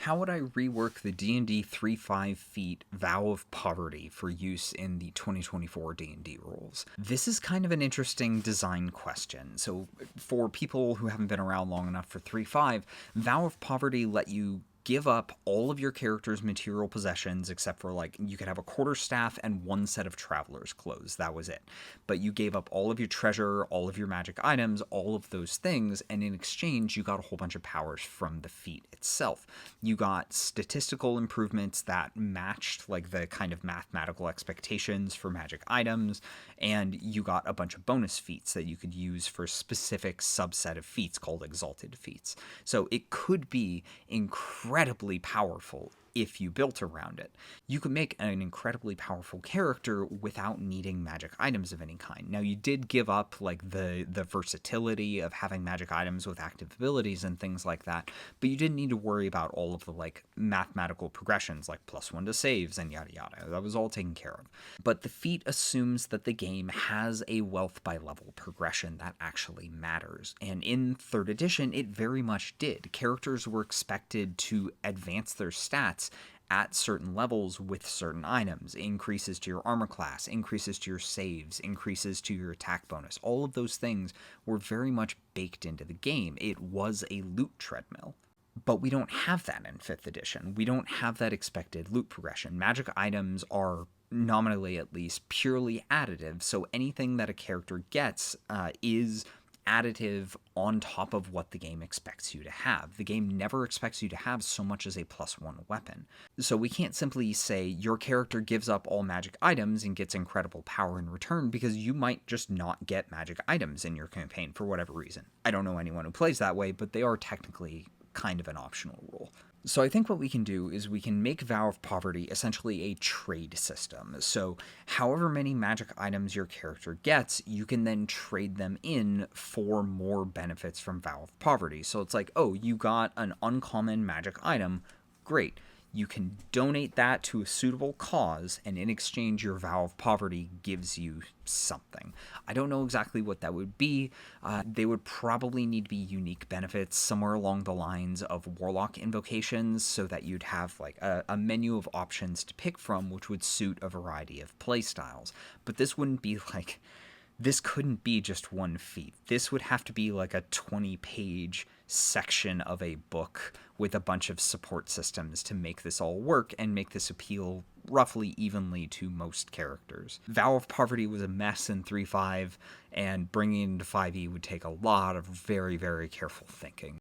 How would I rework the D&D 3.5 feet Vow of Poverty for use in the 2024 D&D rules? This is kind of an interesting design question. So for people who haven't been around long enough for 3.5, Vow of Poverty let you give up all of your character's material possessions except for, like, you could have a quarterstaff and one set of traveler's clothes. That was it. But you gave up all of your treasure, all of your magic items, all of those things, and in exchange you got a whole bunch of powers from the feat itself. You got statistical improvements that matched, like, the kind of mathematical expectations for magic items, and you got a bunch of bonus feats that you could use for a specific subset of feats called exalted feats. So it could be incredibly powerful if you built around it. You could make an incredibly powerful character without needing magic items of any kind. Now, you did give up, like, the versatility of having magic items with active abilities and things like that, but you didn't need to worry about all of the, like, mathematical progressions, like +1 to saves and yada yada. That was all taken care of. But the feat assumes that the game has a wealth by level progression that actually matters, and in 3rd edition it very much did. Characters were expected to advance their stats at certain levels with certain items. Increases to your armor class, increases to your saves, increases to your attack bonus. All of those things were very much baked into the game. It was a loot treadmill. But we don't have that in 5th edition. We don't have that expected loot progression. Magic items are, nominally at least, purely additive, so anything that a character gets is additive on top of what the game expects you to have. The game never expects you to have so much as a +1 weapon. So we can't simply say your character gives up all magic items and gets incredible power in return, because you might just not get magic items in your campaign for whatever reason. I don't know anyone who plays that way, but they are technically kind of an optional rule. So I think what we can do is we can make Vow of Poverty essentially a trade system. So however many magic items your character gets, you can then trade them in for more benefits from Vow of Poverty. So it's like, oh, you got an uncommon magic item, great. You can donate that to a suitable cause, and in exchange, your Vow of Poverty gives you something. I don't know exactly what that would be. They would probably need to be unique benefits somewhere along the lines of Warlock invocations, so that you'd have, like, a menu of options to pick from, which would suit a variety of playstyles. But this wouldn't be like... This couldn't be just one feat. This would have to be like a 20-page section of a book with a bunch of support systems to make this all work and make this appeal roughly evenly to most characters. Vow of Poverty was a mess in 3.5, and bringing it into 5e would take a lot of very, very careful thinking.